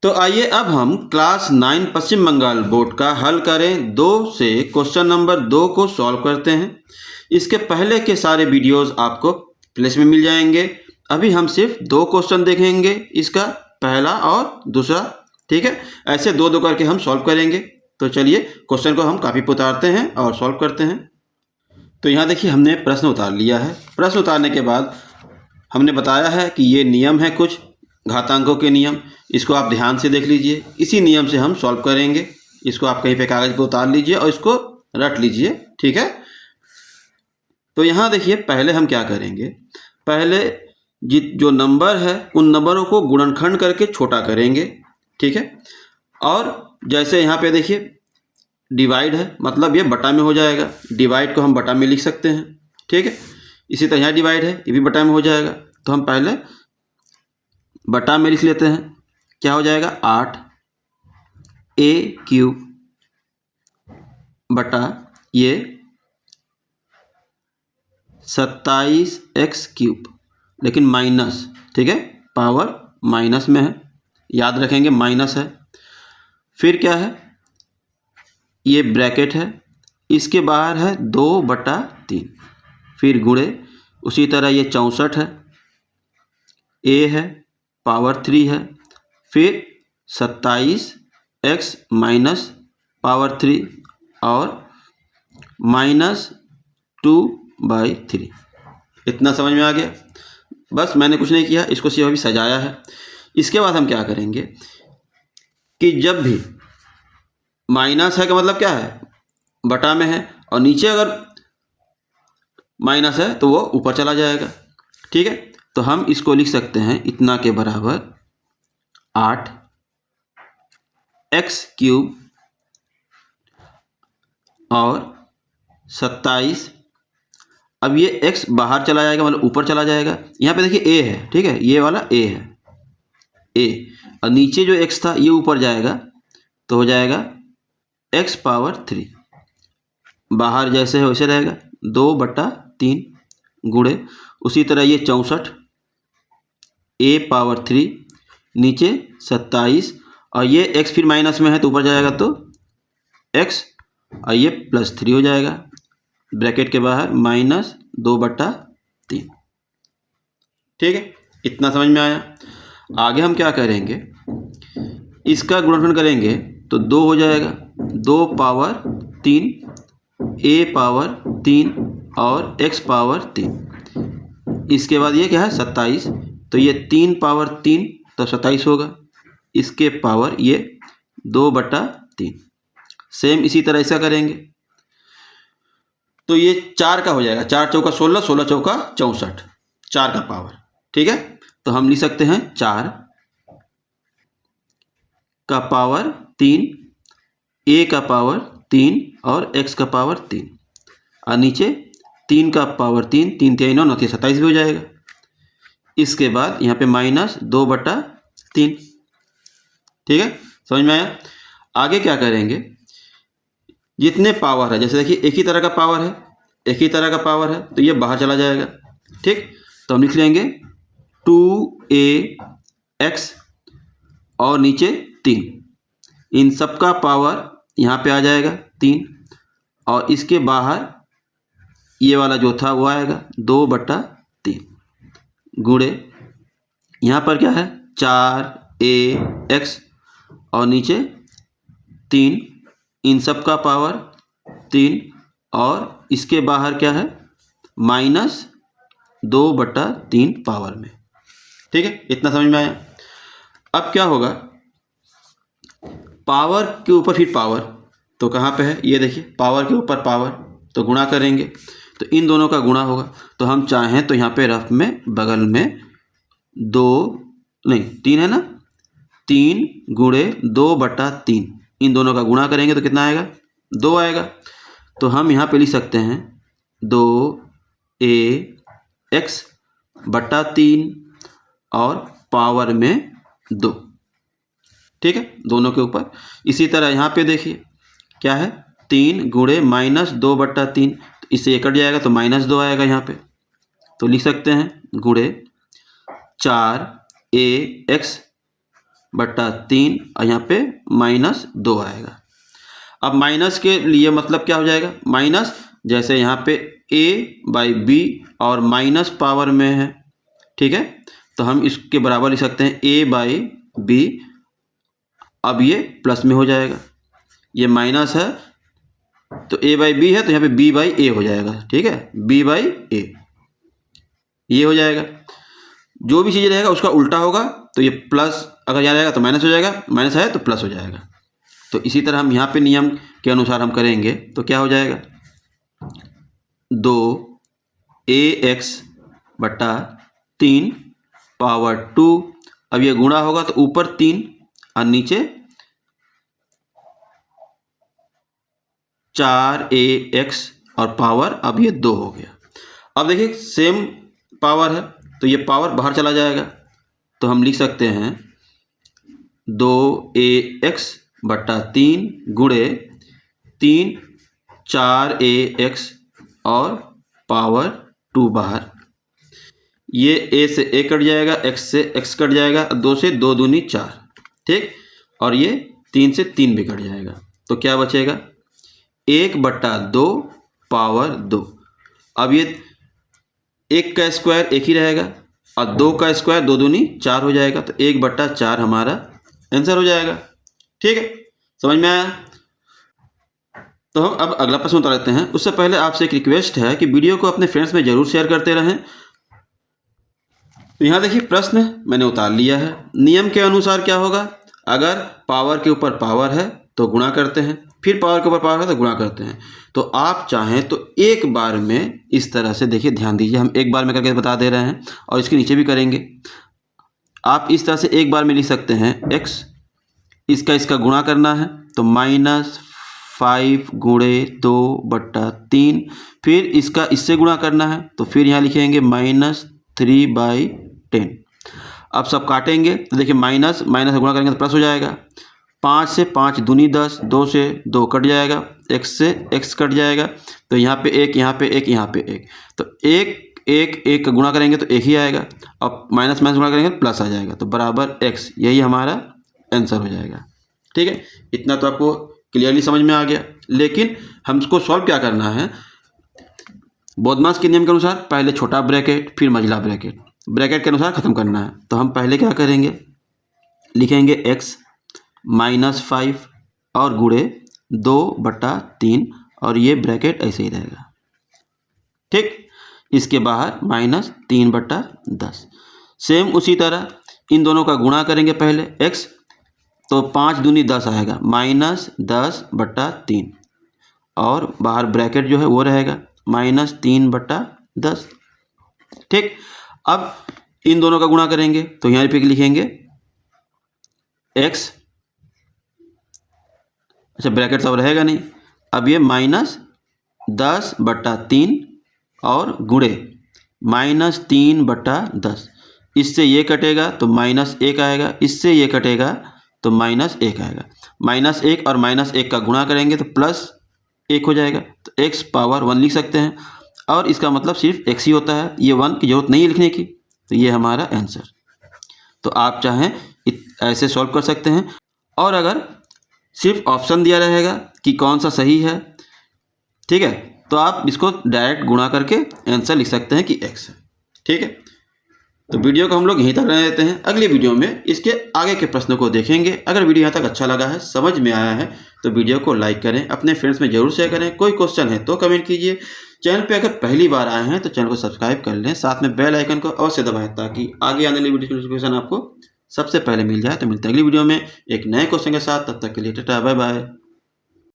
तो आइए अब हम क्लास 9 पश्चिम बंगाल बोर्ड का हल करें। 2 से क्वेश्चन नंबर 2 को सॉल्व करते हैं। इसके पहले के सारे वीडियोस आपको प्लेलिस्ट में मिल जाएंगे। अभी हम सिर्फ 2 क्वेश्चन देखेंगे, इसका पहला और दूसरा। ठीक है, ऐसे 2-2 करके हम सॉल्व करेंगे। तो चलिए क्वेश्चन को हम कॉपी पर उतारते हैं और सॉल्व करते हैं। तो यहाँ देखिए हमने प्रश्न उतार लिया है। प्रश्न उतारने के बाद हमने बताया है कि ये नियम है कुछ घातांकों के नियम, इसको आप ध्यान से देख लीजिए। इसी नियम से हम सॉल्व करेंगे। इसको आप कहीं पे कागज़ पर उतार लीजिए और इसको रट लीजिए। ठीक है, तो यहाँ देखिए पहले हम क्या करेंगे, पहले जो नंबर है उन नंबरों को गुणनखंड करके छोटा करेंगे। ठीक है, और जैसे यहाँ पे देखिए डिवाइड है, मतलब ये बटा में हो जाएगा। डिवाइड को हम बटा में लिख सकते हैं। ठीक है, इसी तरह यहाँ डिवाइड है, ये भी बटा में हो जाएगा। तो हम पहले बटा में लिख लेते हैं। क्या हो जाएगा, 8a³ बटा ये 27x³, लेकिन माइनस। ठीक है, पावर माइनस में है, याद रखेंगे माइनस है। फिर क्या है, ये ब्रैकेट है, इसके बाहर है 2/3, फिर गुणे उसी तरह ये 64 है, a है, पावर 3 है, फिर 27x माइनस पावर 3 और -2/3। इतना समझ में आ गया। बस मैंने कुछ नहीं किया, इसको सिर्फ अभी सजाया है। इसके बाद हम क्या करेंगे कि जब भी माइनस है का मतलब क्या है, बटा में है, और नीचे अगर माइनस है तो वो ऊपर चला जाएगा। ठीक है, तो हम इसको लिख सकते हैं इतना के बराबर 8x³ और 27। अब ये x बाहर चला जाएगा, मतलब ऊपर चला जाएगा। यहाँ पे देखिए a है, ठीक है, ये वाला a है, a, और नीचे जो x था ये ऊपर जाएगा, तो हो जाएगा x⁻3। बाहर जैसे है वैसे रहेगा, 2/3 गुणे उसी तरह ये 64, a⁻3 नीचे 27, और ये x फिर माइनस में है तो ऊपर जाएगा, तो x और ये +3 हो जाएगा, ब्रैकेट के बाहर -2/3। ठीक है, इतना समझ में आया। आगे हम क्या करेंगे, इसका गुणनखंड करेंगे तो 2 हो जाएगा, 2⁻3, a⁻3 और x⁻3। इसके बाद ये क्या है 27, तो ये 3⁻3 तो 27 होगा, इसके पावर ये 2/3। सेम इसी तरह ऐसा करेंगे तो ये 4 का हो जाएगा, 4 चौका 16, 16 चौका 64, 4 का पावर। ठीक है, तो हम लिख सकते हैं 4 का पावर 3, a का पावर 3 और x का पावर 3, और नीचे 3 का पावर 3, 3 3 9 9 27 भी हो जाएगा। इसके बाद यहाँ पे -2/3। ठीक है, समझ में आया। आगे क्या करेंगे, जितने पावर है, जैसे देखिए एक ही तरह का पावर है, एक ही तरह का पावर है, तो ये बाहर चला जाएगा। ठीक, तो हम लिख लेंगे 2ax और नीचे 3, इन सब का पावर यहाँ पे आ जाएगा 3, और इसके बाहर ये वाला जो था वो आएगा 2/3 गुणे यहाँ पर क्या है 4ax और नीचे 3, इन सब का पावर 3, और इसके बाहर क्या है -2/3 पावर में। ठीक है, इतना समझ में आया। अब क्या होगा, पावर के ऊपर फिर पावर, तो कहाँ पे है, ये देखिए पावर के ऊपर पावर, तो गुणा करेंगे तो इन दोनों का गुणा होगा। तो हम चाहें तो यहाँ पे रफ में बगल में 3 है ना, 3 गुणे 2/3, इन दोनों का गुणा करेंगे तो कितना आएगा, 2 आएगा। तो हम यहाँ पे लिख सकते हैं 2ax/3 और पावर में 2। ठीक है, दोनों के ऊपर। इसी तरह यहाँ पे देखिए क्या है, 3 गुणे -2/3, तो इससे ये कट जाएगा तो -2 आएगा यहाँ पे, तो लिख सकते हैं गुणे 4ax बटा 3 और यहाँ पे -2 आएगा। अब माइनस के लिए मतलब क्या हो जाएगा, माइनस जैसे यहाँ पे a/b और माइनस पावर में है, ठीक है, तो हम इसके बराबर लिख सकते हैं a/b। अब ये प्लस में हो जाएगा, ये माइनस है तो a/b है तो यहाँ पे b/a हो जाएगा, ठीक है, b/a ये हो जाएगा। जो भी चीज़ रहेगा उसका उल्टा होगा, तो ये प्लस अगर यहाँ रहेगा तो माइनस हो जाएगा, माइनस है तो प्लस हो जाएगा। तो इसी तरह हम यहाँ पे नियम के अनुसार हम करेंगे तो क्या हो जाएगा, 2ax बटा 3 पावर 2। अब ये गुणा होगा तो ऊपर 3 और नीचे 4ax और पावर अब ये 2 हो गया। अब देखिए सेम पावर है तो ये पावर बाहर चला जाएगा, तो हम लिख सकते हैं 2ax बटा 3 गुणे 3 4ax और पावर 2 बाहर, ये a से a कट जाएगा, x से x कट जाएगा, 2 से 2 दूनी 4, ठीक, और ये 3 से 3 भी कट जाएगा, तो क्या बचेगा 1/2 पावर 2। अब ये 1 का स्क्वायर 1 ही रहेगा और 2 का स्क्वायर 2 दूनी 4 हो जाएगा, तो 1/4 हमारा आंसर हो जाएगा। ठीक है, समझ में आया? तो हम अब अगला प्रश्न उतार लेते हैं। उससे पहले आपसे एक रिक्वेस्ट है कि वीडियो को अपने फ्रेंड्स में जरूर शेयर करते रहें। तो यहाँ देखिए प्रश्न मैंने उतार लिया है। नियम के अनुसार क्या होगा, अगर पावर के ऊपर पावर है तो गुणा करते हैं, फिर पावर के ऊपर पावर है तो गुणा करते हैं। तो आप चाहें तो एक बार में इस तरह से, देखिए ध्यान दीजिए, हम एक बार में करके बता दे रहे हैं और इसके नीचे भी करेंगे। आप इस तरह से एक बार में लिख सकते हैं x, इसका गुणा करना है तो -5 गुणे 2/3, फिर इसका इससे गुणा करना है तो फिर यहाँ लिखेंगे -3/10। अब सब काटेंगे तो देखिए माइनस माइनस से गुणा करेंगे तो प्लस हो जाएगा। 5 से 5 दूनी 10, 2 से 2 कट जाएगा, x से x कट जाएगा, तो यहाँ पे 1, यहाँ पे 1, यहाँ पे 1, तो 1 का गुणा करेंगे तो 1 ही आएगा, अब माइनस माइनस गुणा करेंगे तो प्लस आ जाएगा, तो बराबर x, यही हमारा आंसर हो जाएगा। ठीक है, इतना तो आपको क्लियरली समझ में आ गया। लेकिन हमको सॉल्व क्या करना है, बोधमास के नियम के अनुसार पहले छोटा ब्रैकेट फिर मझला ब्रैकेट, ब्रैकेट के अनुसार ख़त्म करना है। तो हम पहले क्या करेंगे, लिखेंगे x -5 और गुणे 2/3 और ये ब्रैकेट ऐसे ही रहेगा। ठीक, इसके बाहर -3/10। सेम उसी तरह इन दोनों का गुणा करेंगे पहले x, तो 5 दूनी 10 आएगा, -10/3 और बाहर ब्रैकेट जो है वो रहेगा -3/10। ठीक, अब इन दोनों का गुणा करेंगे तो यहाँ पे लिखेंगे x, अच्छा ब्रैकेट तो अब रहेगा नहीं, अब ये -10/3 और गुणे -3/10, इससे ये कटेगा तो -1 आएगा, इससे ये कटेगा तो -1 आएगा। -1 और -1 का गुणा करेंगे तो +1 हो जाएगा, तो x पावर 1 लिख सकते हैं और इसका मतलब सिर्फ x ही होता है, ये 1 की जरूरत नहीं है लिखने की, तो ये हमारा आंसर। तो आप चाहें ऐसे सॉल्व कर सकते हैं, और अगर सिर्फ ऑप्शन दिया रहेगा कि कौन सा सही है, ठीक है, तो आप इसको डायरेक्ट गुणा करके आंसर लिख सकते हैं कि x है। ठीक है, तो वीडियो को हम लोग यहीं तक रहने देते हैं। अगले वीडियो में इसके आगे के प्रश्नों को देखेंगे। अगर वीडियो यहाँ तक अच्छा लगा है, समझ में आया है, तो वीडियो को लाइक करें, अपने फ्रेंड्स में जरूर शेयर करें। कोई क्वेश्चन है तो कमेंट कीजिए। चैनल पे अगर पहली बार आए हैं तो चैनल को सब्सक्राइब कर लें, साथ में बेल आइकन को अवश्य दबाएं ताकि आगे आने वाली वीडियो की नोटिफिकेशन आपको सबसे पहले मिल जाए। तो मिलते हैं अगली वीडियो में एक नए क्वेश्चन के साथ, तब तक के लिए टाटा बाय बाय।